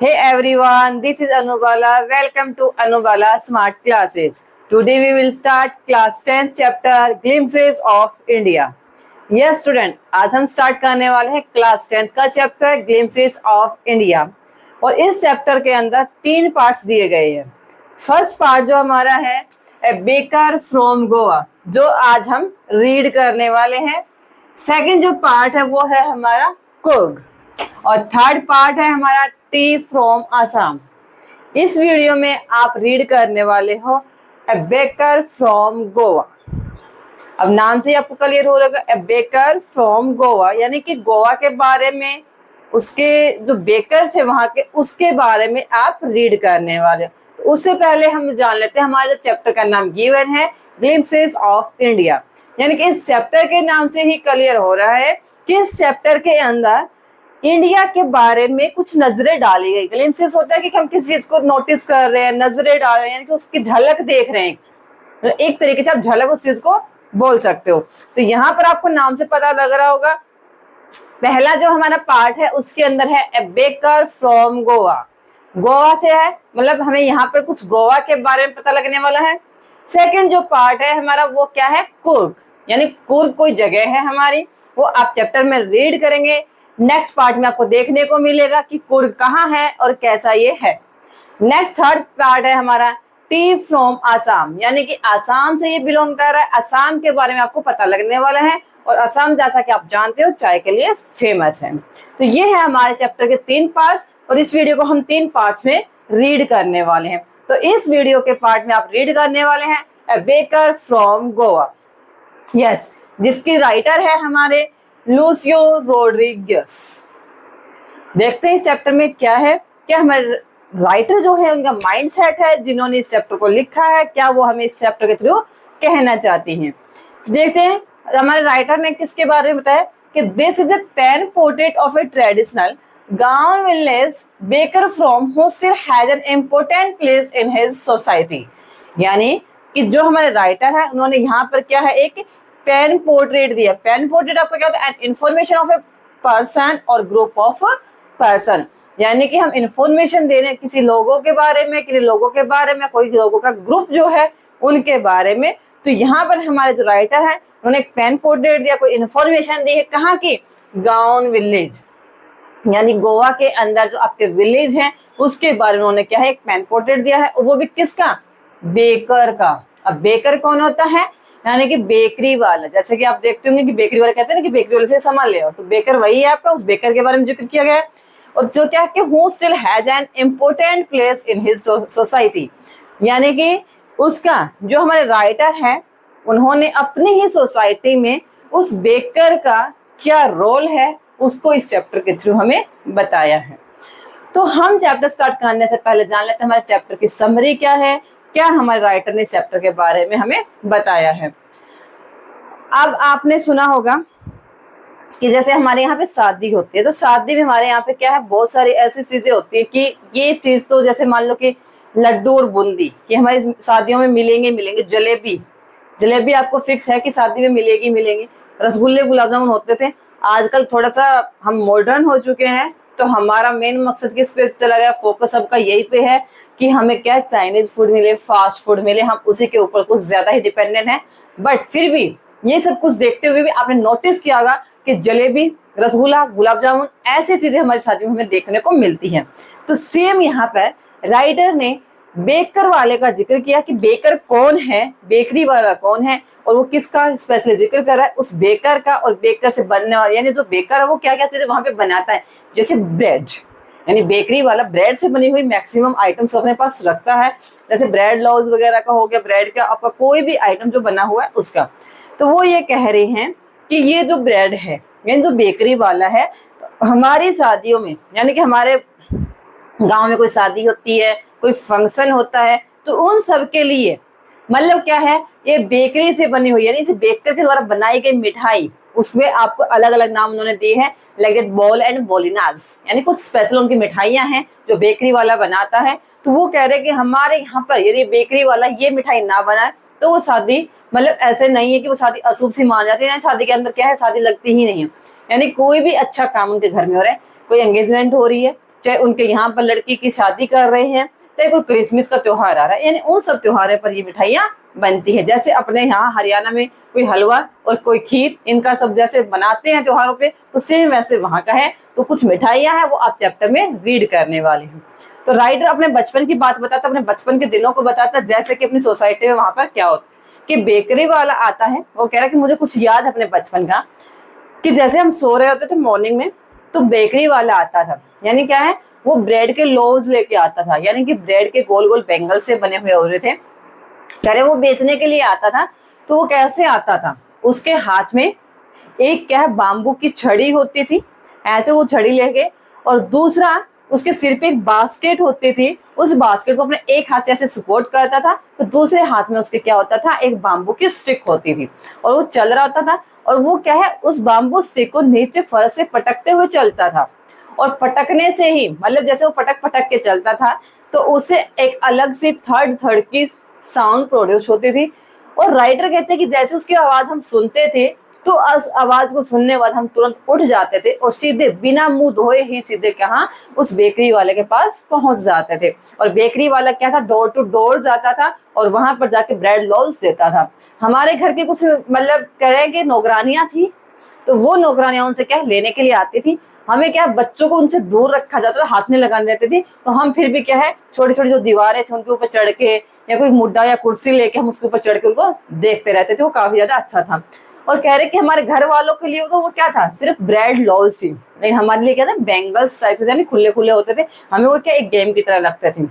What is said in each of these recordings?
Hey everyone, this is Anubala. Welcome to Anubala Smart Classes. Today we will start class 10th chapter Glimpses of India. Yes student, आज हम start करने वाले हैं class 10th का chapter glimpses of India और इस chapter के अंदर 3 पार्ट्स दिए गए हैं। फर्स्ट पार्ट जो हमारा है ए बेकर फ्रॉम गोवा, जो आज हम रीड करने वाले हैं। सेकंड जो पार्ट है वो है हमारा कुर्ग और थर्ड पार्ट है हमारा टी फ्रॉम आसाम। इस वीडियो में आप रीड करने वाले हो ए बेकर फ्रॉम गोवा। अब नाम से आपको क्लियर हो रहेगा ए बेकर फ्रॉम गोवा, यानी कि गोवा के बारे में, उसके जो बेकर्स है वहां के, उसके बारे में आप रीड करने वाले हो। तो उससे पहले हम जान लेते हैं हमारे चैप्टर का नाम गिवन है ग्लिम्पसेस ऑफ इंडिया, यानी कि इस चैप्टर के नाम से ही क्लियर हो रहा है कि इस चैप्टर के अंदर इंडिया के बारे में कुछ नजरें डाली गई। ग्लिम्पसेस होता है कि हम किसी चीज को नोटिस कर रहे हैं, नजरें डाल रहे हैं, यानी कि उसकी झलक देख रहे हैं। एक तरीके से आप झलक उस चीज को बोल सकते हो। तो यहाँ पर आपको नाम से पता लग रहा होगा, पहला जो हमारा पार्ट है उसके अंदर है ए बेकर फ्रॉम गोवा। गोवा से है, मतलब हमें यहाँ पर कुछ गोवा के बारे में पता लगने वाला है। सेकंड जो पार्ट है हमारा वो क्या है, कुर्ग, यानी कुर्ग कोई जगह है हमारी, वो आप चैप्टर में रीड करेंगे। नेक्स्ट पार्ट में आपको देखने को मिलेगा कि कुर्ग कहाँ है और कैसा ये है। नेक्स्ट थर्ड पार्ट है हमारा टी फ्रॉम आसाम, यानी कि आसाम से ये बिलोंग कर रहा है, आसाम के बारे में आपको पता लगने वाला है। और आसाम जैसा कि आप जानते हो चाय के लिए फेमस है। तो ये है हमारे चैप्टर के 3 पार्ट्स और इस वीडियो को हम 3 पार्ट्स में रीड करने वाले हैं। तो इस वीडियो के पार्ट में आप रीड करने वाले हैं ए बेकर फ्रॉम गोवा, यस, जिसकी राइटर है हमारे लूसियो रोड्रिगेज। देखते हैं इस चैप्टर में क्या है, क्या हमारे राइटर जो है उनका माइंडसेट है, जिन्होंने इस चैप्टर को लिखा है, क्या वो हमें इस चैप्टर के थ्रू कहना चाहती हैं। देखते हैं हमारे राइटर ने किसके बारे में बताया कि this is a pen portrait of a traditional गांव village baker from who still has an important place in his society. यानी कि जो हमारे राइटर है उन्होंने यहाँ पर क्या है, एक पेन पोर्ट्रेट दिया। पेन पोर्ट्रेट आपको क्या होता है, इंफॉर्मेशन ऑफ ए पर्सन और ग्रुप ऑफ पर्सन, यानी कि हम इंफॉर्मेशन दे रहे हैं किसी लोगों के बारे में, किसी लोगों के बारे में, कोई लोगों का ग्रुप जो है उनके बारे में। तो यहाँ पर हमारे जो राइटर है उन्होंने एक पेन पोर्ट्रेट दिया, कोई इंफॉर्मेशन दी है, कहाँ की, गाउन विलेज, यानी गोवा के अंदर जो आपके विलेज है उसके बारे में उन्होंने क्या है, एक पेन पोर्ट्रेट दिया है, वो भी किसका, बेकर का। अब बेकर कौन होता है, यानी कि बेकरी वाला। जैसे कि आप देखते होंगे कि बेकरी वाले कहते हैं ना कि बेकरी वाले से सामान ले आओ, तो बेकर वही है आपका, उस बेकर के बारे में जिक्र किया गया है। और जो क्या है कि who still has an important place in his society, यानी कि उसका जो हमारे राइटर है उन्होंने अपनी ही सोसाइटी में उस बेकर का क्या रोल है उसको इस चैप्टर के थ्रू हमें बताया है। तो हम चैप्टर स्टार्ट करने से पहले जान लेते हैं हमारे चैप्टर की समरी क्या है, क्या हमारे राइटर ने इस चैप्टर के बारे में हमें बताया है। अब आपने सुना होगा कि जैसे हमारे यहाँ पे शादी होती है, तो शादी में हमारे यहाँ पे क्या है, बहुत सारी ऐसी चीजें होती है कि ये चीज तो जैसे मान लो कि लड्डू और बूंदी ये हमारी शादियों में मिलेंगे। जलेबी आपको फिक्स है कि शादी में मिलेगी। रसगुल्ले गुलाब जामुन होते थे। आजकल थोड़ा सा हम मॉडर्न हो चुके हैं, तो हमारा मेन मकसद किस पे चला गया, फोकस सबका यही पे है कि हमें क्या चाइनीज फूड मिले, फास्ट फूड मिले, हम उसी के ऊपर कुछ ज्यादा ही डिपेंडेंट है। बट फिर भी ये सब कुछ देखते हुए भी आपने नोटिस किया होगा कि जलेबी, रसगुल्ला, गुलाब जामुन ऐसी चीजें हमारी शादी में हमें देखने को मिलती हैं। तो सेम यहाँ पर राइटर ने बेकर वाले का जिक्र किया कि बेकर कौन है, बेकरी वाला कौन है और वो किसका स्पेशली जिक्र कर रहा है, उस बेकर का। और बेकर से बनने वाला, यानी जो बेकर है वो क्या क्या चीजें वहां पे बनाता है, जैसे ब्रेड, यानी बेकरी वाला ब्रेड से बनी हुई मैक्सिमम आइटम्स अपने पास रखता है। जैसे ब्रेड लॉज वगैरह का हो गया, ब्रेड का आपका कोई भी आइटम जो बना हुआ है उसका। तो वो ये कह रहे हैं कि ये जो ब्रेड है, यानी जो बेकरी वाला है, तो हमारी शादियों में, यानी कि हमारे गांव में कोई शादी होती है, कोई फंक्शन होता है, तो उन सब के लिए मतलब क्या है, ये बेकरी से बनी हुई, यानी इसे बेकर के द्वारा बनाई गई मिठाई, उसमें आपको अलग अलग नाम उन्होंने दिए हैं, लाइक दैट बॉल एंड बॉलिनाज, यानी कुछ स्पेशल उनकी मिठाइयां हैं जो बेकरी वाला बनाता है। तो वो कह रहे हैं कि हमारे यहाँ पर यदि बेकरी वाला ये मिठाई ना बनाए तो वो शादी, मतलब ऐसे नहीं है कि वो शादी अशुभ सी मान जाती है। शादी के अंदर क्या है, शादी लगती ही नहीं है। यानी कोई भी अच्छा काम उनके घर में हो रहा है, कोई एंगेजमेंट हो रही है, चाहे उनके यहाँ पर लड़की की शादी कर रहे हैं, चाहे कोई क्रिसमस का त्योहार आ रहा है, यानी उन सब त्योहारों पर ये मिठाइयाँ बनती है। जैसे अपने यहाँ हरियाणा में कोई हलवा और कोई खीर, इनका सब जैसे बनाते हैं त्योहारों पे, तो सेम वैसे वहाँ का है। तो कुछ मिठाइयाँ हैं वो आप चैप्टर में रीड करने वाले हैं। तो राइटर अपने बचपन की बात बताता, अपने बचपन के दिनों को बताता, जैसे कि अपनी सोसाइटी में वहां पर क्या होता कि बेकरी वाला आता है, वो कह रहा है कि मुझे कुछ याद है अपने बचपन का, कि जैसे हम सो रहे होते थे मॉर्निंग में, तो बेकरी वाला आता था। यानी क्या है, वो ब्रेड के लोव्स लेके आता था, यानी कि ब्रेड के गोल गोल बैंगल से बने हुए हो रहे थे, चाहे वो बेचने के लिए आता था। तो वो कैसे आता था, उसके हाथ में एक क्या है बाम्बू की छड़ी होती थी, ऐसे वो छड़ी लेके, और दूसरा उसके सिर पे एक बास्केट होती थी, उस बास्केट को अपने एक हाथ से ऐसे सपोर्ट करता था, तो दूसरे हाथ में उसके क्या होता था, एक बाम्बू की स्टिक होती थी, और वो चल रहा होता था। और वो क्या है, उस बाम्बू स्टिक को नीचे फर्श से पटकते हुए चलता था, और पटकने से ही मतलब जैसे वो पटक पटक के चलता था, तो उसे एक अलग सी थर्ड थर्ड की साउंड प्रोड्यूस होती थी। और राइटर कहते हैं कि जैसे उसकी आवाज हम सुनते थे, तो उस आवाज को सुनने बाद हम तुरंत उठ जाते थे और सीधे बिना मुंह धोए ही सीधे कहाँ, उस बेकरी वाले के पास पहुंच जाते थे। और बेकरी वाला क्या था, डोर टू डोर जाता था और वहां पर जाके ब्रेड लोव्स देता था। हमारे घर के कुछ मतलब करें कि नौकरानियां थी, तो वो नौकरानियां उनसे क्या लेने के लिए आती थी। हमें क्या बच्चों को उनसे दूर रखा जाता था, हाथ में लगाने देते थे, तो हम फिर भी क्या है छोटी छोटी जो दीवारें थी उनके ऊपर चढ़ के या कोई मुद्दा या कुर्सी लेके हम उसके ऊपर चढ़ के उनको देखते रहते थे। वो काफी ज्यादा अच्छा था। और कह रहे कि हमारे घर वालों के लिए तो वो क्या था, सिर्फ ब्रेड लॉज थी, लेकिन हमारे लिए क्या था, बैंगल्स टाइप से यानी खुले खुले होते थे, हमें वो क्या एक गेम की तरह लगते थे।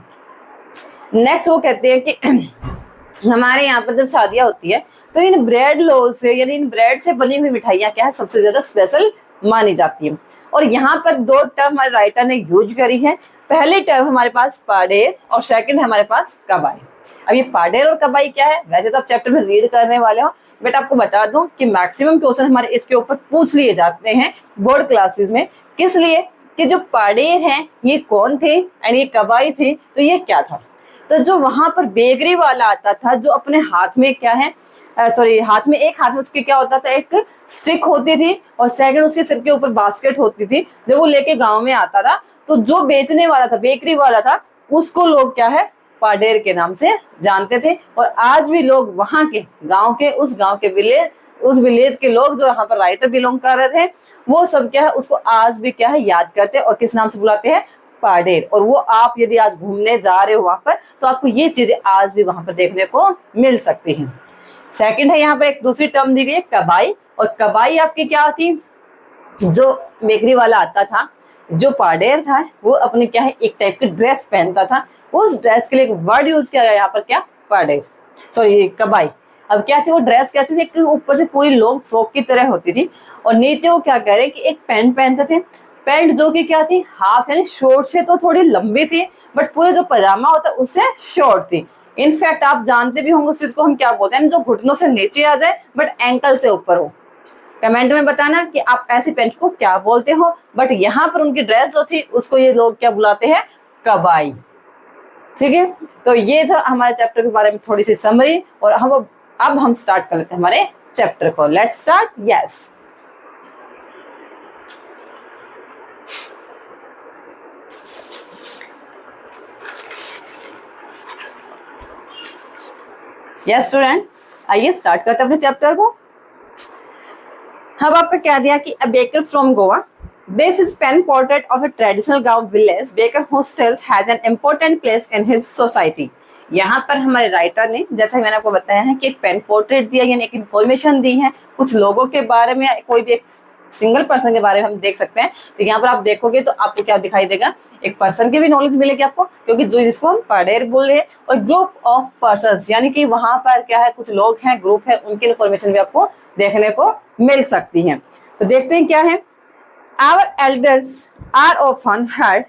नेक्स्ट वो कहते हैं कि हमारे यहाँ पर जब शादियां होती है, तो इन ब्रेड लोज से यानी इन ब्रेड से बनी हुई मिठाइयाँ क्या है, सबसे ज्यादा स्पेशल मानी जाती है। और यहाँ पर दो टर्म हमारे राइटर ने यूज करी है। पहली टर्म हमारे पास पाडेर और सेकंड है हमारे पास कबाई। अब ये पाडेर और कबाई क्या है, वैसे तो आप चैप्टर में रीड करने वाले हो, बट आपको बता दूं कि मैक्सिमम क्वेश्चन हमारे इसके ऊपर पूछ लिए जाते हैं बोर्ड क्लासेस में। किस लिए, कि जो पाडेर हैं ये कौन थे एंड ये कबाई थे, तो ये क्या था। तो जो वहां पर बेकरी वाला आता था, जो अपने हाथ में क्या है, सॉरी हाथ में एक हाथ में उसके क्या होता था, एक स्टिक होती थी और सेकंड उसके सिर के ऊपर बास्केट होती थी, जब वो लेके गांव में आता था, तो जो बेचने वाला था, बेकरी वाला था, उसको लोग क्या है पाडेर के नाम से जानते थे। और आज भी लोग वहां के गांव के उस गांव के विलेज, उस विलेज के लोग जो यहाँ पर राइटर बिलोंग कर रहे थे, वो सब क्या है उसको आज भी क्या है याद करते हैं और किस नाम से बुलाते हैं, पाडेर। और वो आप यदि आज घूमने जा रहे हो वहां पर, तो आपको ये चीजें आज भी वहां पर देखने को मिल सकती हैं। सेकंड है यहाँ पर एक दूसरी टर्म दी गई है कबाई, और कबाई आपकी क्या थी, जो बेकरी वाला आता था, जो पाडेर था वो अपने क्या है एक टाइप की ड्रेस पहनता था, उस ड्रेस के लिए एक वर्ड यूज किया गया यहाँ पर क्या, पाडेर, सॉरी कबाई। अब क्या थी वो ड्रेस, कैसी थी, एक ऊपर से पूरी लॉन्ग फ्रॉक की तरह होती थी, और नीचे वो क्या कह रहे कि एक पैंट पहनते थे। पैंट जो कि क्या थी, हाफ यानी शॉर्ट से तो थोड़ी लंबी थी, बट पूरे जो पजामा होता है उससे शॉर्ट थी। इनफैक्ट आप जानते भी होंगे उस चीज को हम क्या बोलते हैं, जो घुटनों से नीचे आ जाए बट एंकल से ऊपर हो। कमेंट में बताना कि आप ऐसी पैंट को क्या बोलते हो। बट यहाँ पर उनकी ड्रेस जो थी उसको ये लोग क्या बुलाते हैं, कबाई। ठीक है, तो ये था हमारे चैप्टर के बारे में थोड़ी सी समरी, और अब हम स्टार्ट कर लेते हैं हमारे चैप्टर को। Let's start. Yes, yes student, आइए स्टार्ट करते हैं अपने चैप्टर को। अब आपका क्या दिया कि a baker from Goa, this is pen portrait of a traditional Gaon village. Baker hostels has an important place in his society. यहाँ पर हमारे राइटर ने, जैसा मैंने आपको बताया है कि एक पेन पोर्ट्रेट दिया, यानी एक इन्फॉर्मेशन दी है कुछ लोगों के बारे में, कोई भी एक सिंगल पर्सन के बारे में हम देख सकते हैं। तो यहाँ पर आप देखोगे तो आपको क्या दिखाई देगा, एक पर्सन की भी नॉलेज मिलेगी आपको, क्योंकि जो जिसको हम पाडेर बोल रहे हैं, और ग्रुप ऑफ पर्संस यानी कि वहां पर क्या है, कुछ लोग हैं, ग्रुप है, उनकी इन्फॉर्मेशन भी आपको देखने को मिल सकती है। तो देखते हैं क्या है। Our elders are often heard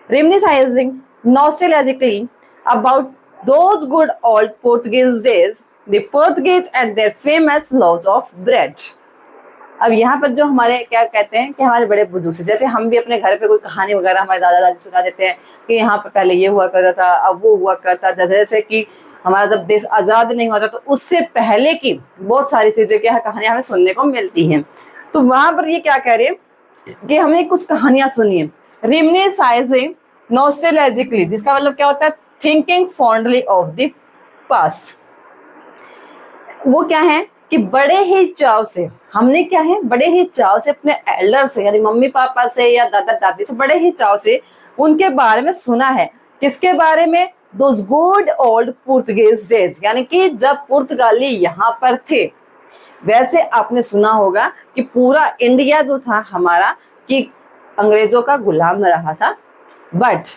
reminiscing nostalgically about those good old Portuguese days, the Portuguese and their famous loaves of bread. अब यहाँ पर जो हमारे क्या कहते हैं कि हमारे बड़े बुजुर्ग से, जैसे हम भी अपने घर पे कोई कहानी वगैरह हमारे दादा दादी सुना देते हैं कि यहाँ पर पहले ये हुआ करता था, अब वो हुआ करता था, जैसे कि हमारा जब देश आजाद नहीं हुआ था तो उससे पहले की बहुत सारी चीजें क्या कहानियां हमें सुनने को मिलती हैं। तो वहां पर ये क्या कह रहे हैं कि हमने कुछ कहानियां सुनी है, रिमनिसाइजिंग नॉस्टैल्जिकली, जिसका मतलब क्या होता है, thinking fondly of the past. वो क्या है कि बड़े ही चाव से, हमने क्या है, बड़े ही चाव से अपने एल्डर से यानी मम्मी पापा से या दादा दादी से बड़े ही चाव से उनके बारे में सुना है। किसके बारे में? Those good old Portuguese days, यानी कि जब पुर्तगाली यहाँ पर थे। वैसे आपने सुना होगा कि पूरा इंडिया जो था हमारा कि अंग्रेजों का गुलाम रहा था, बट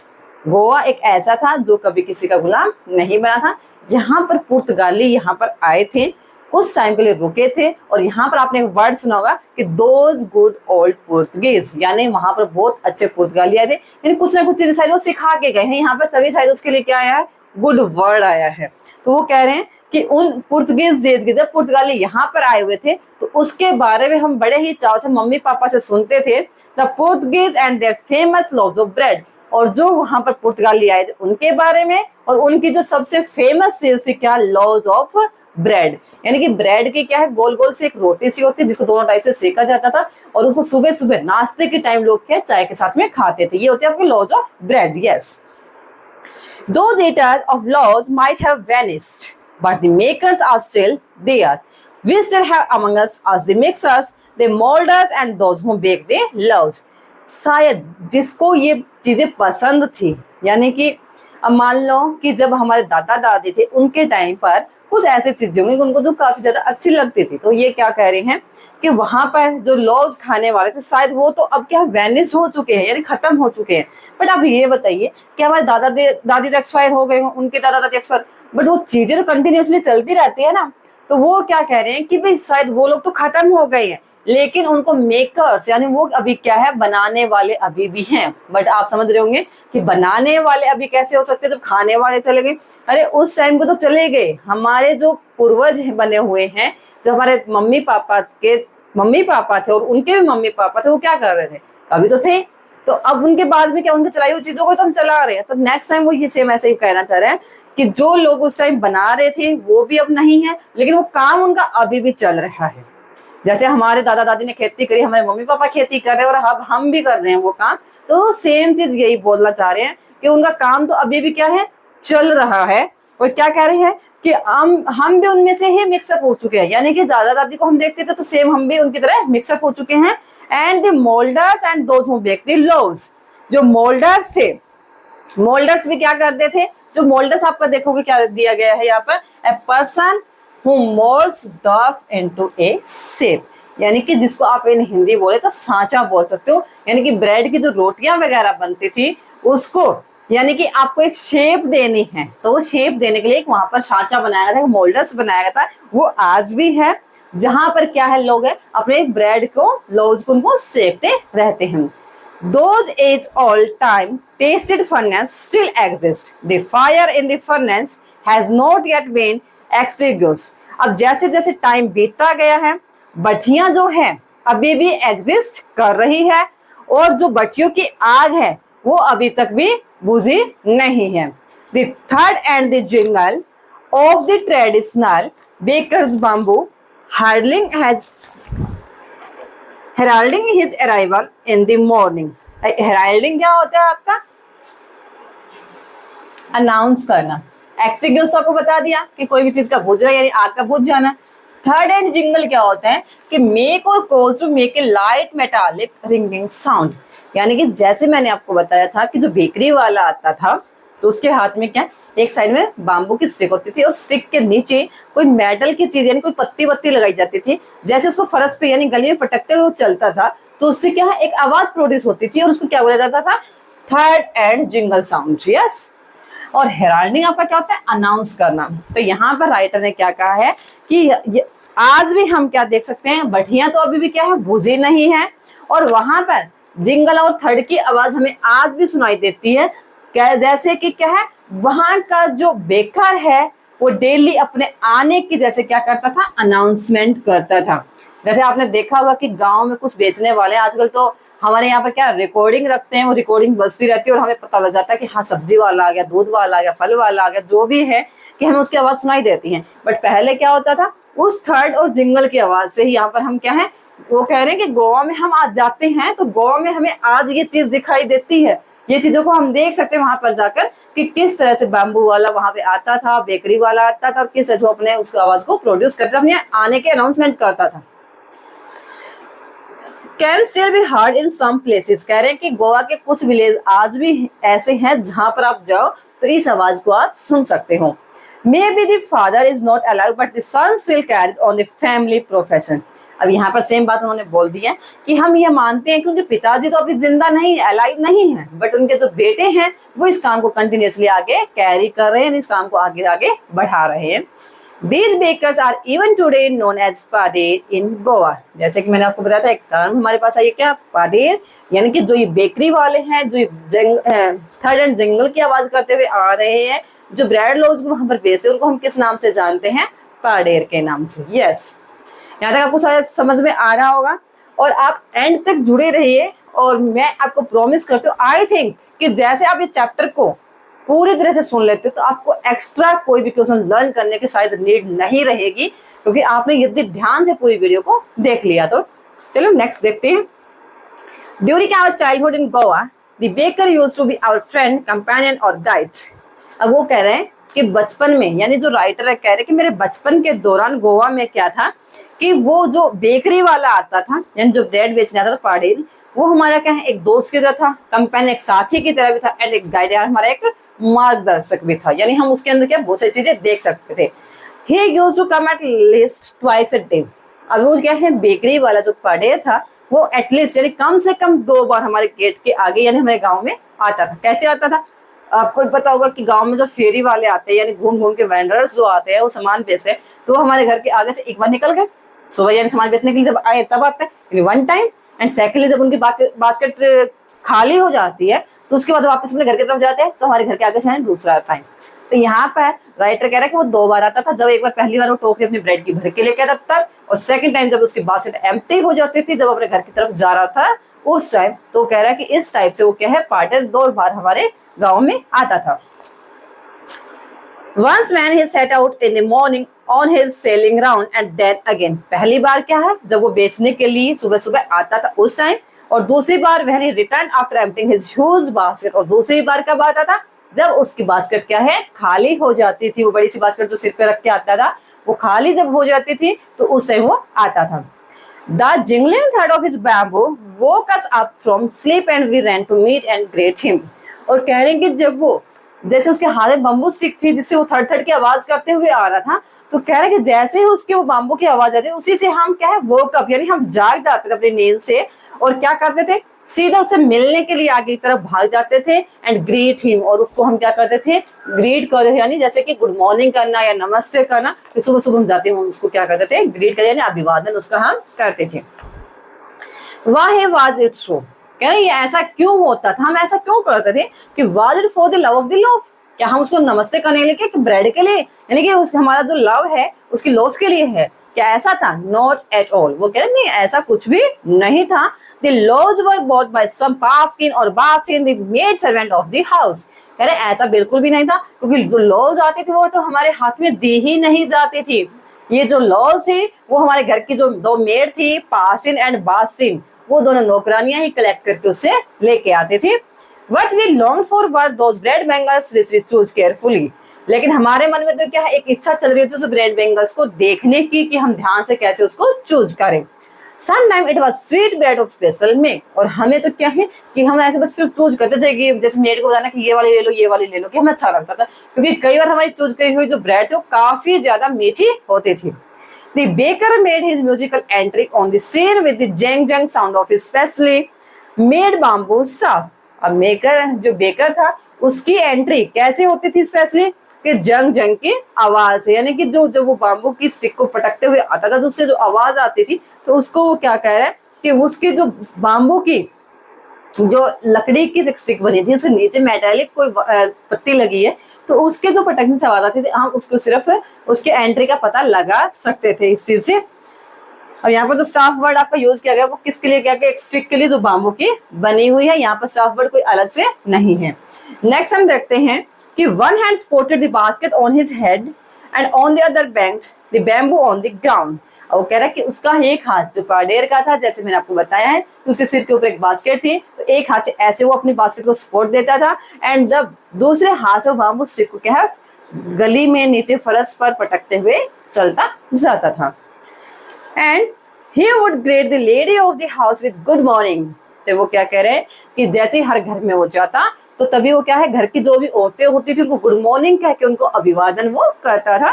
गोवा एक ऐसा था जो कभी किसी का गुलाम नहीं बना था। यहाँ पर पुर्तगाली यहाँ पर आए थे, कुछ टाइम के लिए रुके थे, और यहाँ पर आपने एक वर्ड सुना होगा कि दोज गुड ओल्ड पुर्तगीज, यानी वहां पर बहुत अच्छे पुर्तगाली आए थे, यानी कुछ ना कुछ चीजें शायद वो सिखा के गए हैं यहाँ पर, तभी शायद उसके लिए क्या आया है, गुड वर्ड आया है। तो वो कह रहे हैं कि उन पुर्तगीज डेज के जब पुर्तगाली यहाँ पर आए हुए थे तो उसके बारे में हम बड़े ही चाव से मम्मी पापा से सुनते थे, the Portuguese and their famous loaves of bread, और जो वहां पर पुर्तगाली आए थे उनके बारे में, और उनकी जो सबसे फेमस चीज थी क्या, लॉज ऑफ ब्रेड, यानी कि ब्रेड की क्या है, गोल गोल से एक रोटी सी होती है जिसको दोनों टाइप से सेका जाता था, और उसको सुबह सुबह नाश्ते के टाइम लोग क्या चाय के साथ में खाते थे। ये होते हैं आपके loaves of bread. Yes, those eaters of laws might have vanished, but the makers are still there. We still have among us as the mixers, the molders and those who bake the laws. शायद जिसको ये चीजें पसंद थी, यानी कि अब मान लो कि जब हमारे दादा दादी थे उनके टाइम पर कुछ ऐसी चीजें होंगी उनको जो काफी ज्यादा अच्छी लगती थी, तो ये क्या कह रहे हैं कि वहां पर जो लॉज खाने वाले थे शायद वो तो अब क्या वैनिस्ड हो चुके हैं, यानी खत्म हो चुके हैं। बट आप ये बताइए कि हमारे दादा दादी तो एक्सपायर हो गए, उनके दादा दादी एक्सपायर, बट वो चीजें तो कंटिन्यूअसली चलती रहती है ना, तो वो क्या कह रहे हैं कि भाई शायद वो लोग तो खत्म हो गए हैं, लेकिन उनको मेकर्स यानी वो अभी क्या है, बनाने वाले अभी भी हैं। बट आप समझ रहे होंगे कि बनाने वाले अभी कैसे हो सकते जब खाने वाले चले गए। अरे उस टाइम को तो चले गए, हमारे जो पूर्वज बने हुए हैं, जो हमारे मम्मी पापा के मम्मी पापा थे और उनके भी मम्मी पापा थे, वो क्या कर रहे थे, अभी तो थे, तो अब उनके बाद में क्या, उनके चलाई हुई चीजों को तो हम चला रहे हैं। तो नेक्स्ट टाइम वो ये सेम ऐसे ही कहना चाह रहे हैं कि जो लोग उस टाइम बना रहे थे वो भी अब नहीं है, लेकिन वो काम उनका अभी भी चल रहा है। जैसे हमारे दादा दादी ने खेती करी, हमारे मम्मी पापा खेती कर रहे हैं, और अब हम भी कर रहे हैं वो काम, तो सेम चीज यही बोलना चाह रहे हैं कि उनका काम तो अभी भी क्या है, चल रहा है। और क्या कह रहे हैं कि हम भी उनमें से ही मिक्सअप हो चुके हैं, यानी कि दादा दादी को हम देखते थे तो सेम हम भी उनकी तरह मिक्सअप हो चुके हैं। And the moulders and those who bake the loaves, जो मोल्डर्स थे, मोल्डर्स भी क्या करते थे, जो मोल्डर्स आपका देखोगे क्या दिया गया है यहाँ पर, a person who molds dough into a shape, यानी कि जिसको आप इन हिंदी बोले तो सांचा बोल सकते हो, यानी कि ब्रेड की जो रोटियां वगैरह बनती थी उसको, यानी कि आपको एक शेप देनी है, तो वो शेप देने के लिए एक वहां पर सांचा बनाया गया था, मोल्डर्स बनाया गया था, वो आज भी है, जहां पर क्या है, लोग है अपने ब्रेड को लोज को उनको सेकते रहते हैं। Those age old time tasted furnace still exist. The fire in the furnace has not yet been extinguished. अब जैसे जैसे टाइम बीतता गया है, भट्टियां जो है अभी भी एग्जिस्ट कर रही है, और जो भट्टियों की आग है वो अभी तक भी बुझी नहीं है। The third and the jingle of the traditional baker's bamboo heralding his arrival in the morning. heralding क्या होता है आपका, अनाउंस करना। एक्सटिंग्विश तो आपको बता दिया कि कोई भी चीज का बुझ रहा है, यानी आग का बुझ जाना। थर्ड एंड जिंगल क्या होता है कि मेक और cause to make a light metallic ringing sound, यानी कि जैसे मैंने आपको बताया था कि जो बेकरी वाला आता था तो उसके हाथ में क्या, एक साइड में बाम्बू की स्टिक होती थी, और स्टिक के नीचे कोई मेटल की चीज यानी कोई पत्ती वत्ती लगाई जाती थी, जैसे उसको फरस पे यानी गली में पटकते हुए चलता था तो उससे क्या है, एक आवाज प्रोड्यूस होती थी, और उसको क्या बोला जाता था, third and jingle sound. Yes, और हेराल्डिंग आपका क्या होता है, अनाउंस करना। तो यहाँ पर राइटर ने क्या कहा है कि आज भी हम क्या देख सकते हैं, भट्टियां तो अभी भी क्या है, बुझी नहीं है, और वहां पर जिंगल और थर्ड की आवाज हमें आज भी सुनाई देती है। क्या, जैसे कि क्या है, वहां का जो बेकर है वो डेली अपने आने की जैसे क्या करता था, अनाउंसमेंट करता था। जैसे आपने देखा होगा कि गांव में कुछ बेचने वाले आजकल तो हमारे यहाँ पर क्या रिकॉर्डिंग रखते हैं, वो रिकॉर्डिंग बजती रहती है और हमें पता लग जाता है कि हाँ सब्जी वाला आ गया, दूध वाला आ गया, फल वाला आ गया, जो भी है कि हमें उसकी आवाज सुनाई देती है। बट पहले क्या होता था, उस थर्ड और जिंगल की आवाज से ही यहाँ पर हम क्या है, वो कह रहे हैं कि गोवा में हम आज जाते हैं तो गोवा में हमें आज ये चीज दिखाई देती है, ये चीजों को हम देख सकते हैं वहां पर जाकर कि किस तरह से बैम्बू वाला वहां पे आता था, बेकरी वाला आता था, किस तरह से वो अपने उसकी आवाज को प्रोड्यूस करता था, अपने आने के अनाउंसमेंट करता था। Can still be heard in some places, कह रहे हैं कि गोवा के कुछ विलेज आज भी ऐसे हैं जहां पर आप जाओ तो इस आवाज को आप सुन सकते हो। Maybe the father is not allowed but the son still carries on the family profession. अब यहाँ पर सेम बात उन्होंने बोल दी है कि हम ये मानते हैं कि उनके पिताजी तो अभी जिंदा नहीं है, अलाइव नहीं है, बट उनके जो बेटे हैं वो इस काम को कंटिन्यूसली आगे कैरी कर रहे हैं, इस काम को आगे आगे बढ़ा रहे हैं। These bakers are even today known as padeer in Goa। जैसे कि मैंने आपको बताया था एक टर्म हमारे पास आई क्या, पाडेर, यानी कि जो ये बेकरी वाले हैं, जो थर्ड एंड जंगल की आवाज करते हुए आ रहे हैं, जो ब्रेड लोज को वहां पर बेचते हैं, उनको हम किस नाम से जानते हैं, पाडेर के नाम से। यस, यहाँ तक आपको शायद समझ में आ रहा होगा और आप एंड तक जुड़े रहिए और मैं आपको प्रॉमिस करती हूँ, आई थिंक कि जैसे आप ये चैप्टर को पूरी तरह से सुन लेते हो तो आपको एक्स्ट्रा कोई भी क्वेश्चन लर्न करने की शायद नीड नहीं रहेगी, क्योंकि आपने यदि ध्यान से पूरी वीडियो को देख लिया तो। चलो नेक्स्ट देखते हैं। During our childhood in Goa the baker used to be our friend, companion और गाइड। अब वो कह रहे हैं कि बचपन में, यानी जो राइटर है कह रहे हैं कि मेरे बचपन के दौरान गोवा में क्या था कि वो जो बेकरी वाला आता था, यानी जो ब्रेड बेचने आता था पाडेर, वो हमारा क्या है, एक दोस्त की तरह था, कंपेनियन एक साथी की तरह भी था, एंड एक गाइड हमारा एक मार्गदर्शक भी था, यानी हम उसके अंदर क्या बहुत सारी चीजें देख सकते थे। He used to come at least twice a day। अब वो क्या है, बेकरी वाला जो पाडेर था वो एटलीस्ट यानी कम से कम 2 बार हमारे गेट के आगे यानी हमारे गांव में आता था। कैसे आता था, आपको पता होगा कि गांव में जो फेरी वाले आते हैं, यानी घूम घूम के वेंडर्स जो आते हैं वो सामान बेचते हैं, तो वो हमारे घर के आगे से एक बार निकल गए सुबह, यानी सामान बेचने के लिए जब आए तब आते हैं वन टाइम, एंड सेकेंडली जब उनकी बास्केट खाली हो जाती है तो उसके बाद वापस अपने घर की तरफ जाते हैं, तो हमारे घर के आगे से दूसरा टाइम। तो यहाँ पर राइटर कह रहा है कि वो 2 बार आता था, जब एक बार पहली बार वो टोकरी अपनी ब्रेड की भर के लेके आता था, और सेकंड टाइम जब उसकी बास्केट एम्प्टी हो जाती थी, जब अपने घर की तरफ जा रहा था उस टाइम। तो कह रहा है कि इस टाइप से वो क्या है, पाडेर 2 बार हमारे गाँव में आता था। Once when he set out in the morning on his sailing round and then again। पहली बार क्या है, जब वो बेचने के लिए सुबह सुबह आता था उस टाइम, और दूसरी बार when he returned after emptying his huge basket। और दूसरी बार कब आता था, जब उसकी बास्केट क्या है, खाली हो जाती थी। वो बड़ी सी बास्केट जो सिर पे रख के आता था वो खाली जब हो जाती थी तो उस टाइम वो आता था। The jingling thread of his bamboo woke us up from sleep and we ran to meet and greet him। और कह रहे हैं कि जब वो जैसे उसके हाथ में बम्बू स्टिक थी जिससे वो थर्ड थर्ड की आवाज करते हुए आ रहा था, तो कह रहे हैं कि जैसे ही उसके वो बम्बू की आवाज आती है उसी से हम क्या है, वोक अप, यानी हम जाग जाते थे अपनी नींद से, और क्या करते थे, सीधा उससे मिलने के लिए आगे की तरफ भाग जाते थे, एंड ग्रीट हिम। और उसको हम क्या करते थे, ग्रीट करते थे, यानी जैसे कि गुड मॉर्निंग करना या नमस्ते करना, तो सुबह सुबह हम जाते हैं हम उसको क्या करते थे, ग्रीट करते, यानी अभिवादन उसका हम करते थे। Why was it so? कह रहे ये ऐसा क्यों होता था, हम ऐसा क्यों करते थे कि was it for the love of the loaf? क्या हम उसको नमस्ते करने के लिए कि ब्रेड के लिए, यानी कि हमारा जो लव है उसकी लोफ के लिए है, क्या ऐसा था? Not at all. वो कह रहे नहीं, ऐसा कुछ भी नहीं था। The loaves were bought by some paskin or basin, the maid servant of the house। कह रहे ऐसा बिल्कुल भी नहीं था, क्योंकि जो लॉज आती थी वो तो हमारे हाथ में दी ही नहीं जाती थी। ये जो लॉज थी वो हमारे घर की जो 2 मेड थी, पास्टिन एंड बास्टिन, वो दोनों नौकरानियां ही कलेक्ट करके उससे लेके आते थे। What we longed for were those bread bangles which we chose carefully। लेकिन हमारे मन में तो क्या है, एक इच्छा चल रही थी उस ब्रेड बेंगल्स को देखने की कि हम ध्यान से कैसे उसको चूज करें। Sometime it was sweet bread of special milk। और हमें तो क्या है कि हम ऐसे बस सिर्फ चूज करते थे कि जैसे मेड को बताना कि ये वाली ले लो, ये वाली ले लो, कि हमें अच्छा लगता था, क्योंकि कई बार हमारी चूज करी हुई जो ब्रेड थी वो काफी ज्यादा मीठी होती थी। The baker made his musical entry on the scene with the jang jang sound of his specially made bamboo staff। अब मेकर जो बेकर था उसकी एंट्री कैसे होती थी, स्पेशली कि जंग जंग की आवाज है, यानी कि जो जब वो बाम्बू की स्टिक को पटकते हुए आता था तो उससे जो आवाज आती थी, तो उसको वो क्या कह रहा है कि उसकी जो बाम्बू की जो लकड़ी की स्टिक बनी थी उसके नीचे मेटालिक कोई पत्ती लगी है, तो उसके जो पटकने से आवाज आती थी हम उसको सिर्फ उसके एंट्री का पता लगा सकते थे इस चीज से। और यहाँ पर जो स्टाफ वर्ड आपका यूज किया गया वो किसके लिए किया गया, एक स्टिक के लिए जो बाम्बू की बनी हुई है, यहाँ पर स्टाफ वर्ड कोई अलग से नहीं है। नेक्स्ट हम देखते हैं कि one hand supported the basket on his head and on the other bench the bamboo on the ground. और वो कह रहा है कि उसका एक हाथ जो पाडेर का था, जैसे मैंने आपको बताया है, तो उसके सिर के ऊपर एक बास्केट थी, तो एक हाथ से ऐसे वो अपनी बास्केट को सपोर्ट देता था, एंड जब दूसरे हाथ से बाम्बू स्टिक को क्या है गली में नीचे फर्श पर पटकते हुए चलता जाता था। And he would great the lady of the house with good morning. तो वो क्या कह रहे हैं कि जैसे ही हर घर में वो जाता तो तभी वो क्या है घर की जो भी औरतें होती थी उनको गुड मॉर्निंग कह के उनको अभिवादन वो करता था।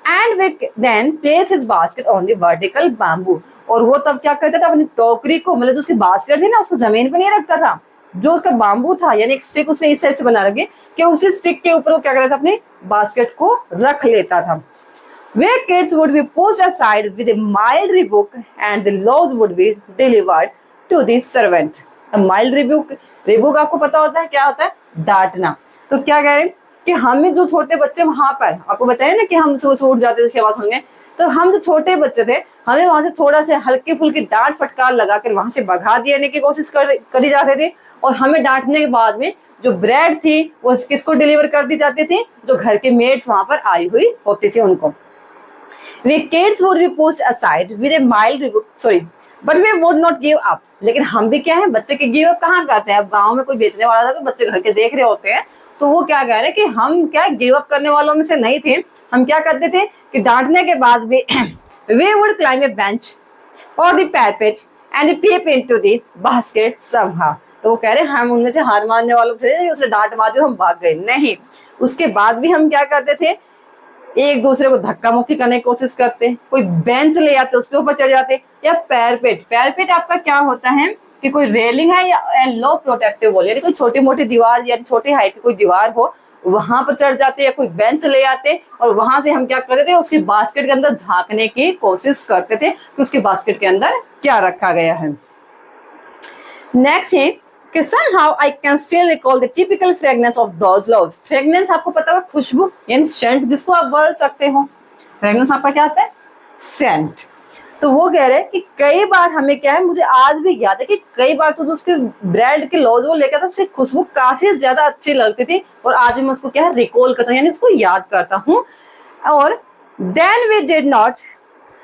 And way then place his basket on the vertical bamboo, और वो तब क्या करता था अपनी टोकरी को, मतलब जो उसकी बास्केट थी ना, उसको जमीन पर नहीं रखता था, जो उसका बाम्बू था यानी एक स्टिक उसने इस टाइप से बना रखी कि उसी स्टिक के ऊपर वो क्या करता था अपनी बास्केट को रख लेता था। Where kids would be pushed aside with a mild rebuke and the laws would be delivered to the servant. A mild rebuke आपको पता होता है क्या होता है? डांटना। तो क्या कह रहे हैं कि हमें जो छोटे बच्चे वहां पर, आपको बताया ना कि हम सुबह उठ जाते थे उसकी आवाज सुनने, तो हम जो छोटे बच्चे थे हमें वहां से थोड़ा से हल्की फुल्की डांट फटकार लगाकर वहां से भगा देने की कोशिश करी जाती थी, और हमें डांटने के बाद में जो ब्रेड थी वो किसको डिलीवर कर दी जाती थी, जो घर के मेड्स वहां पर आई हुई होती थी उनको। We kids would be pushed aside with a mild rebuke, sorry, but we would not give up. लेकिन हम भी क्या है बच्चे के गिव अप कहाँ करते हैं। अब गांव में कोई बेचने वाला था तो बच्चे घर के देख रहे होते हैं, तो वो क्या कह रहे हैं कि हम क्या गिव अप करने वालों में से नहीं थे। हम क्या करते थे कि डांटने के बाद भी we would climb a bench or the parapet and peep into the basket somehow. तो वो कह रहे हैं हम उनमें से हार मानने वालों से नहीं, उसने डांट मार दी और हम भाग गए, नहीं। उसके बाद भी हम क्या करते थे, एक दूसरे को धक्का मुक्की करने की कोशिश करते, कोई बेंच ले आते उसके ऊपर चढ़ जाते, या पैरपेट आपका क्या होता है कि कोई रेलिंग है या लो प्रोटेक्टिव वॉल, यानी कोई छोटी मोटी दीवार या छोटी हाइट की कोई दीवार हो वहां पर चढ़ जाते, या कोई बेंच ले आते और वहां से हम क्या करते थे उसकी बास्केट के अंदर झांकने की कोशिश करते थे कि उसकी बास्केट के अंदर क्या रखा गया है। नेक्स्ट है कि somehow I can still recall the typical fragrance of those loaves. Fragrance आपको पता होगा खुशबू यानी सेंट जिसको आप बोल सकते हो। फ्रेग्रेंस आपका क्या आता है? सेंट। तो वो कह रहे हैं कि कई बार हमें क्या है, मुझे आज भी याद है कि कई बार तो उसके ब्रेड के लॉज वो लेकर था उसकी खुशबू काफी ज्यादा अच्छी लगती थी, और आज भी मैं उसको क्या है रिकॉल करता हूँ यानी उसको याद करता हूँ। और then we did not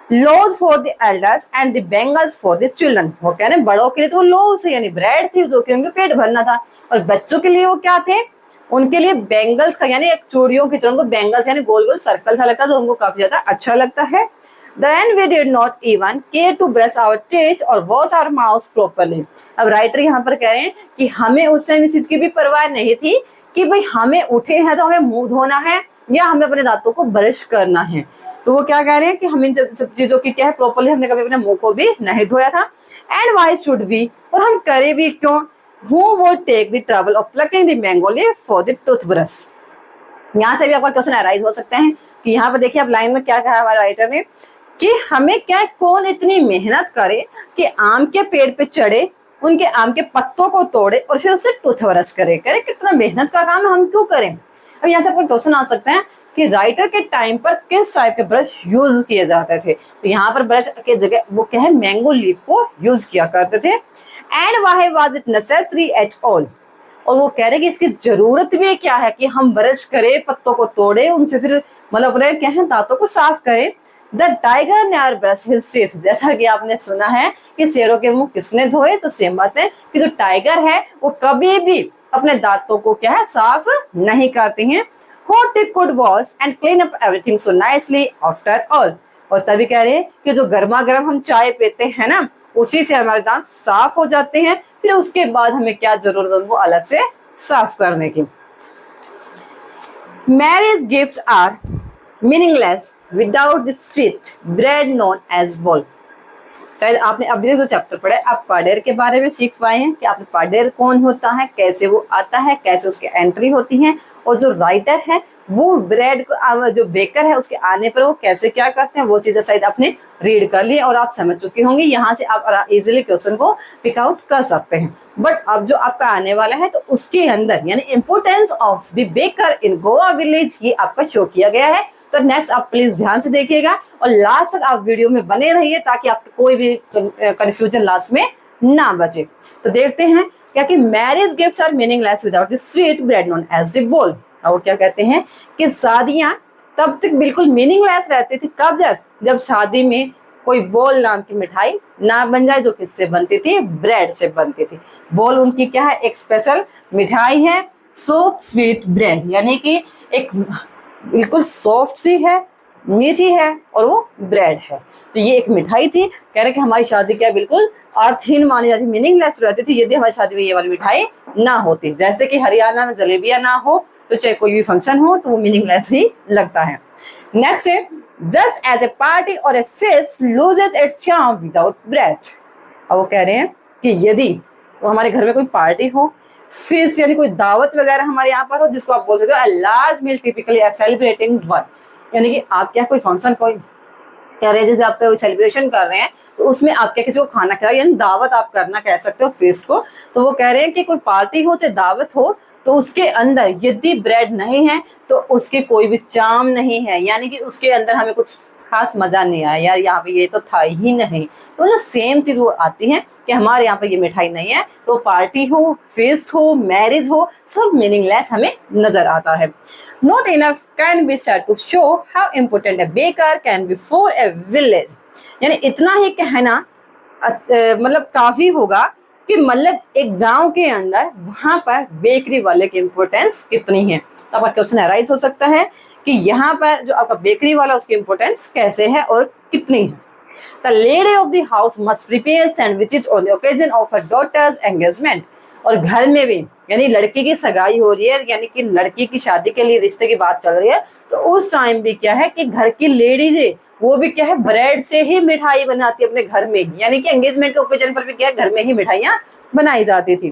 loaves for the elders and the bangles for the children. वो कह रहे हैं बड़ों के लिए तो लॉज है यानी ब्रेड थी जो कि उनके पेट भरना था, और बच्चों के लिए वो क्या थे, उनके लिए बेंगल्स का यानी एक चूड़ियों की तरह उनको बेंगल्स यानी गोल गोल सर्कल सा लगता है, तो उनको काफी ज्यादा अच्छा लगता है। Then we did not even care to brush our teeth or wash our mouths properly. अब राइटर यहाँ पर कह रहे हैं कि हमें उस समय इस चीज की भी परवाह नहीं थी कि भाई हमें उठे हैं तो हमें मुंह धोना है या हमें अपने दांतों को ब्रश करना है। तो वो क्या कह रहे हैं कि हम इन सब चीजों की क्या है प्रॉपरली हमने कभी अपने मुंह को भी नहीं धोया था। एंड वाई शुड वी, और हम करे भी क्यों, who would take the trouble of plucking the mango leaf for the toothbrush। यहाँ से भी आपका क्वेश्चन अराइज हो सकता है कि यहाँ पर देखिए आप लाइन में क्या कहा हमारे राइटर ने कि हमें क्या कौन इतनी मेहनत करे कि आम के पेड़ पे चढ़े, उनके आम के पत्तों को तोड़े और फिर उससे टूथब्रश करे कितना मेहनत का काम हम क्यों करें। अब यहाँ से आपको क्वेश्चन आ सकता है कि राइटर के टाइम पर किस टाइप के ब्रश यूज किए जाते थे। तो यहाँ पर ब्रश के जगह वो क्या है मैंगो लीफ को यूज किया करते थे। And why was it necessary at all, और वो कह रहे कि इसकी जरूरत भी क्या है कि हम ब्रश करें, पत्तों को तोड़े, उनसे फिर मतलब अपने क्या है दांतों को साफ करें। The tiger never brush his teeth, जैसा कि आपने सुना है कि शेरों के मुंह किसने धोए, तो सेम बात है कि जो टाइगर है वो कभी भी अपने दांतों को क्या है साफ नहीं करते हैं। What they could wash and clean up everything so nicely after all, और तभी कह रहे हैं कि जो गर्मा गर्म हम चाय पीते हैं ना उसी से हमारे दांत साफ हो जाते हैं, फिर उसके बाद हमें क्या जरूरत है उनको अलग से साफ करने की। Marriage gifts are meaningless without the sweet bread known as bowl। शायद आपने अभी जो चैप्टर पढ़ा है आप पाडेर के बारे में सीख पाए हैं कि आपने पाडेर कौन होता है, कैसे वो आता है, कैसे उसकी एंट्री होती है, और जो राइटर है वो ब्रेड को जो बेकर है उसके आने पर वो कैसे क्या करते हैं वो चीजें शायद आपने रीड कर ली और आप समझ चुके होंगे। यहाँ से आप इजीली क्वेश्चन को पिक आउट कर सकते हैं। बट अब जो आपका आने वाला है तो उसके अंदर यानी importance of the baker in Goa village ये आपका शो किया गया है। तो नेक्स्ट आप प्लीज ध्यान से देखिएगा और लास्ट तक आप वीडियो में बने रहिए ताकि आपको कोई भी कंफ्यूजन लास्ट में ना बचे। तो देखते हैं क्या कि marriage gifts are meaningless without the sweet bread known as the bol. वो क्या कहते हैं कि शादियां तब तक बिल्कुल मीनिंगलेस रहती थी, कब तक, जब शादी में कोई बोल नाम की मिठाई ना बन जाए, जो किससे बनती थी, ब्रेड से बनती थी। बोल उनकी क्या है, एक स्पेशल मिठाई है, सॉफ्ट स्वीट ब्रेड, यानी कि एक बिल्कुल सॉफ्ट सी है, मीठी है और वो ब्रेड है। तो ये एक मिठाई थी। कह रहे कि हमारी शादी क्या बिल्कुल अर्थहीन मानी जाती, मीनिंगलेस रहती थी यदि हमारी शादी में ये वाली मिठाई ना होती। जैसे कि हरियाणा में जलेबियां ना हो तो चाहे कोई भी फंक्शन हो तो वो मीनिंगलेस ही लगता है। नेक्स्ट है, जस्ट एज ए पार्टी और a fest loses its charm without bread. अब वो कह रहे हैं कि यदि तो हमारे घर में कोई पार्टी हो, फीस्ट यानी कोई दावत वगैरह हमारे यहाँ पर हो, जिसको आप बोल सकते हो लार्ज मील टिपिकली सेलिब्रेटिंग वन, यानी कि आप क्या कोई फंक्शन कोई कह रहे हैं जिसमें आप कोई सेलिब्रेशन कर रहे हैं तो उसमें आप क्या किसी को खाना खिलाओ, यानी दावत आप करना कह सकते हो फीस्ट को। तो वो कह रहे हैं कि कोई पार्टी हो चाहे दावत हो तो उसके अंदर यदि ब्रेड नहीं है तो उसकी कोई भी चार्म नहीं है, यानी कि उसके अंदर हमें कुछ खास मजा नहीं आया, यार यहाँ पे ये तो था ही नहीं। तो ना सेम चीज वो आती है कि हमारे यहाँ पे ये मिठाई नहीं है, तो पार्टी हो, फेस्ट हो, मैरिज हो, सब मीनिंगलेस हमें नजर आता है। Not enough can be said to show how important a baker can be for a village, यानी इतना ही कहना मतलब काफी होगा कि मतलब एक गांव के अंदर वहां पर बेकरी वाले की इम्पोर्टेंस कितनी है। तो आपका क्वेश्चन अराइज हो सकता है कि यहाँ पर जो आपका बेकरी वाला उसकी इम्पोर्टेंस कैसे है और कितनी है। The lady of the house must prepare sandwiches on the occasion of her daughter's engagement, और घर में भी यानी लड़की की सगाई हो रही है, यानी कि लड़की की शादी के लिए रिश्ते की बात चल रही है, तो उस टाइम भी क्या है कि घर की लेडीज है वो भी क्या है ब्रेड से ही मिठाई बनाती है अपने घर में ही, यानी कि एंगेजमेंट के ओकेजन पर भी क्या है घर में ही मिठाइयां बनाई जाती थी।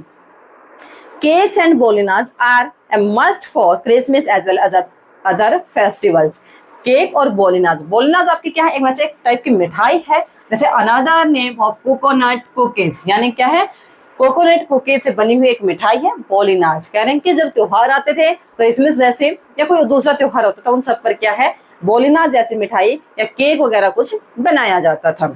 Cakes and bolinhas are a must for Christmas as well as other festivals. Cake और बोलिनाज, बोलिनाज आपकी क्या है, एक वैसे एक टाइप की मिठाई है, जैसे another name of coconut cookies, यानी क्या है कोकोनट कुकीज से बनी हुई एक मिठाई है बोलिनाज। कह रहे हैं कि जब त्योहार आते थे क्रिसमस जैसे या कोई दूसरा त्योहार होता था उन सब पर क्या है बोलिनाज जैसी मिठाई या केक वगैरह कुछ बनाया जाता था।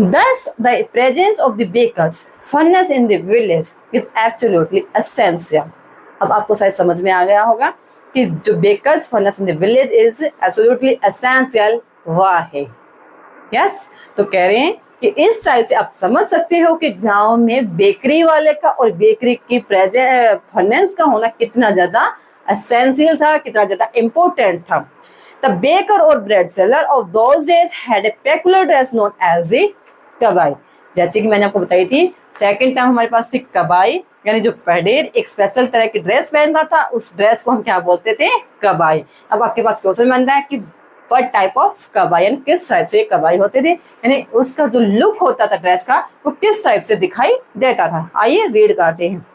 Thus, the presence of the bakers furnace in the village is absolutely essential. अब आपको शायद समझ में आ गया होगा कि जो bakers furnace in the village is absolutely essential वह है। यस, तो कह रहे हैं कि इस टाइप से आप समझ सकते हो कि गांव में बेकरी वाले का और बेकरी की फर्नेस का होना कितना ज्यादा एसेंशियल था, कितना ज्यादा इम्पोर्टेंट था। द बेकर और bread seller of those days had a peculiar dress known as the kabai, जैसे कि मैंने आपको बताई थी सेकंड टाइम हमारे पास थी कबाई, यानी जो पढ़ेर एक स्पेशल तरह की ड्रेस पहनता था उस ड्रेस को हम क्या बोलते थे, कबाई। अब आपके पास क्वेश्चन बनता है कि व्हाट टाइप ऑफ कबाई, यानी किस टाइप से कबाई होते थे, यानी उसका जो लुक होता था ड्रेस का वो किस टाइप से दिखाई देता था। आइए रीड करते हैं।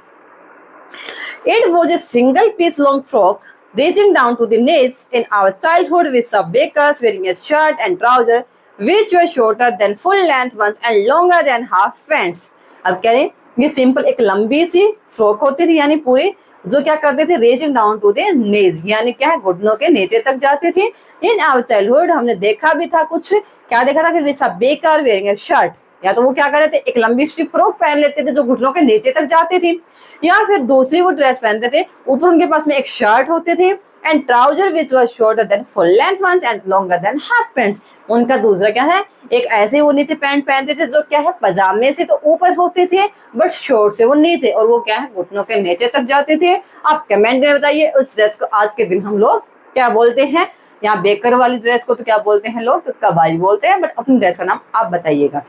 It was a single piece long frock reaching down to the knees in our childhood with some bakers wearing a shirt and trouser which were shorter than full length ones and longer than half pants। अब कह रहे हैं ये simple एक लंबी सी frock होती थी, यानी पूरी जो क्या करते थे raising down to the knees, यानी क्या है घुटनों के नीचे तक जाती थी। इन आवर चाइल्डहुड हमने देखा भी था कुछ, क्या देखा था कि विद सब बेकर वेयरिंग ए शर्ट, या तो वो क्या कर रहे थे एक लंबी सी फ्रॉक पहन लेते थे जो घुटनों के नीचे तक जाती थी, या फिर दूसरी वो ड्रेस पहनते थे ऊपर उनके पास में एक शर्ट होती थी and trouser which was shorter than full length ones and longer than half pants. उनका दूसरा क्या है एक ऐसे वो नीचे पैंट पहनते थे जो क्या है पजामे से तो ऊपर होते थे बट शॉर्ट से वो नीचे, और वो क्या है घुटनों के नीचे तक जाते थे। आप कमेंट में बताइए उस ड्रेस को आज के दिन हम लोग क्या बोलते हैं। यहाँ बेकर वाली ड्रेस को तो क्या बोलते हैं लोग, कबाई बोलते हैं, बट अपनी ड्रेस का नाम आप बताइएगा।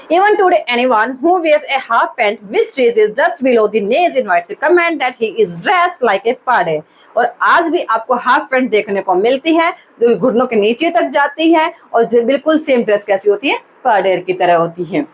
Even today, anyone who wears a half pant which reaches just below the knees invites the comment that he is dressed like a pade। और आज भी आपको हाफ पैंट देखने को मिलती है जो घुटनों के नीचे तक जाती है और जो बिल्कुल सेम ड्रेस कैसी होती है पाडेर की तरह होती है।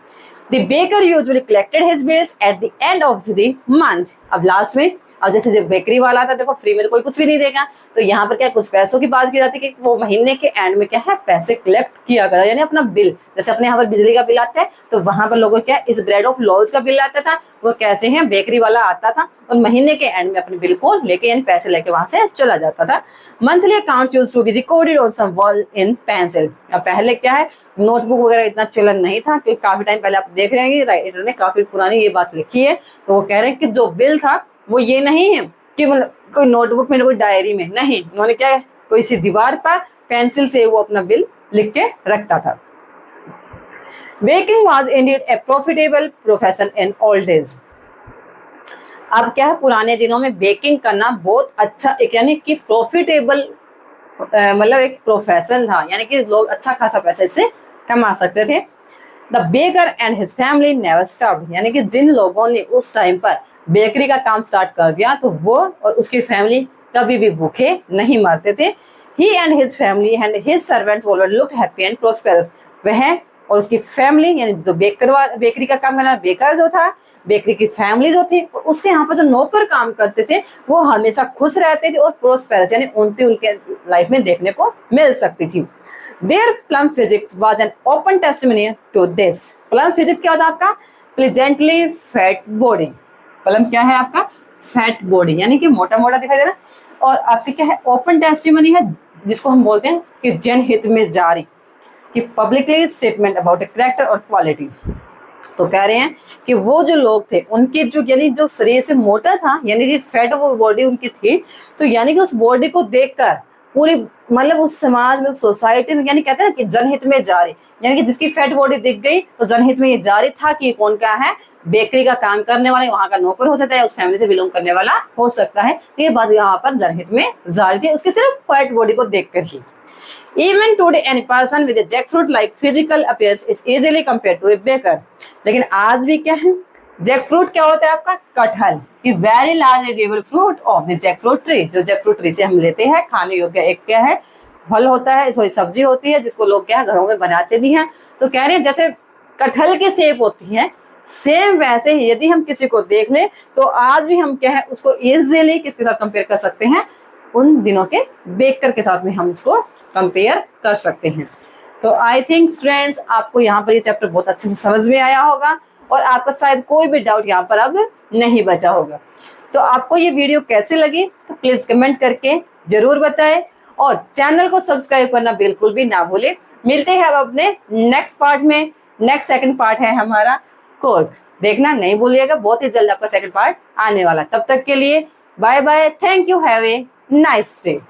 The baker usually collected his bills at the end of the month। अब लास्ट में अब जैसे जब बेकरी वाला था देखो फ्री में तो कोई कुछ भी नहीं देगा, तो यहाँ पर क्या कुछ पैसों की बात की जाती है कि वो महीने के एंड में क्या है पैसे कलेक्ट किया करता है, यानी अपना बिल, जैसे अपने यहाँ पर बिजली का बिल आता है तो वहां पर लोगों क्या इस ब्रेड ऑफ लॉज का बिल आता था, वो कैसे है बेकरी वाला आता था और महीने के एंड में अपने बिल को लेके यानी पैसे लेके वहां से चला जाता था। Monthly accounts used to be recorded on some wall in pencil. अब पहले क्या है नोटबुक वगैरह इतना चलन नहीं था क्योंकि काफी टाइम पहले आप देख रहे हैं राइटर ने काफी पुरानी ये बात लिखी है, तो वो कह रहे हैं कि जो बिल था वो ये नहीं है कि मतलब कोई नोटबुक में कोई डायरी में नहीं, उन्होंने क्या है कोई सी दीवार पर पेंसिल से वो अपना बिल लिख के रखता था। Baking was Indeed A profitable profession in old days. अब क्या है, पुराने दिनों में बेकिंग करना बहुत अच्छा एक यानी कि प्रॉफिटेबल मतलब एक प्रोफेशन था, यानी कि लोग अच्छा खासा पैसा इससे कमा सकते थे। The baker and his family never stopped, यानी कि जिन लोगों ने उस टाइम पर बेकरी का काम स्टार्ट कर दिया तो वो और उसकी फैमिली कभी भी भूखे नहीं मरते थे। He and his family and his servants always looked happy and prosperous. वह और उसकी फैमिली यानी जो बेकरी का काम करना बेकर जो था, बेकरी की फैमिली जो थी, और उसके यहाँ पर जो नौकर काम करते थे वो हमेशा खुश रहते थे और प्रोस्पेरस यानी उनकी उनके लाइफ में देखने को मिल सकती थी। Their plump physique was an open testimony to this. Plump physique क्या होता है आपका? Pleasantly fat body. प्लम क्या है आपका? फैट बॉडी, यानी कि मोटा मोटा दिखाई दे रहा है। और आपकी क्या है? ओपन टेस्टिमनी है, जिसको हम बोलते हैं कि जनहित में जारी, कि publicly statement about a character और क्वालिटी। तो कह रहे हैं कि वो जो लोग थे उनके जो यानी जो शरीर से मोटा था, यानी कि फैट वो बॉडी उनकी थी, तो यानी कि उस बॉडी को देखकर पूरी मतलब उस समाज में, उस सोसाइटी में, यानी कहते हैं ना कि जनहित में जारी, यानी कि जिसकी फैट बॉडी दिख गई तो जनहित में ये जारी था कि कौन क्या है, बेकरी का काम करने वाला, वहां का नौकर हो सकता है, उस फैमिली से बिलोंग करने वाला हो सकता है। तो ये बात यहाँ पर जनहित में जारी थी, उसकी सिर्फ फैट बॉडी को देखकर ही। Even today, any person with a jackfruit-like physical appearance is easily compared to a baker. लेकिन आज भी क्या है? जैकफ्रूट क्या होता है आपका? कटहल। कि very large edible fruit of the jackfruit tree, जो जैकफ्रूट ट्री से हम लेते हैं, खाने योग्य एक क्या है? फल होता है, सॉरी सब्जी होती है, जिसको लोग क्या है घरों में बनाते भी हैं। तो कह रहे हैं जैसे कटहल की शेप होती है, सेम वैसे ही यदि हम किसी को देख लें तो आज भी हम क्या है उसको इजीली किसके साथ कंपेयर कर सकते हैं? उन दिनों के बेकर के साथ में हम उसको कंपेयर कर सकते हैं। तो आई थिंक स्टूडेंट्स आपको यहाँ पर ये चैप्टर बहुत अच्छे से समझ में आया होगा और आपका शायद कोई भी डाउट यहाँ पर अब नहीं बचा होगा। तो आपको ये वीडियो कैसे लगी तो प्लीज कमेंट करके जरूर बताएं और चैनल को सब्सक्राइब करना बिल्कुल भी ना भूलें। मिलते हैं अब अपने नेक्स्ट पार्ट में। नेक्स्ट सेकंड पार्ट है हमारा कोर्क, देखना नहीं भूलिएगा, बहुत ही जल्द आपका सेकंड पार्ट आने वाला। तब तक के लिए bye bye, thank you, have a nice day.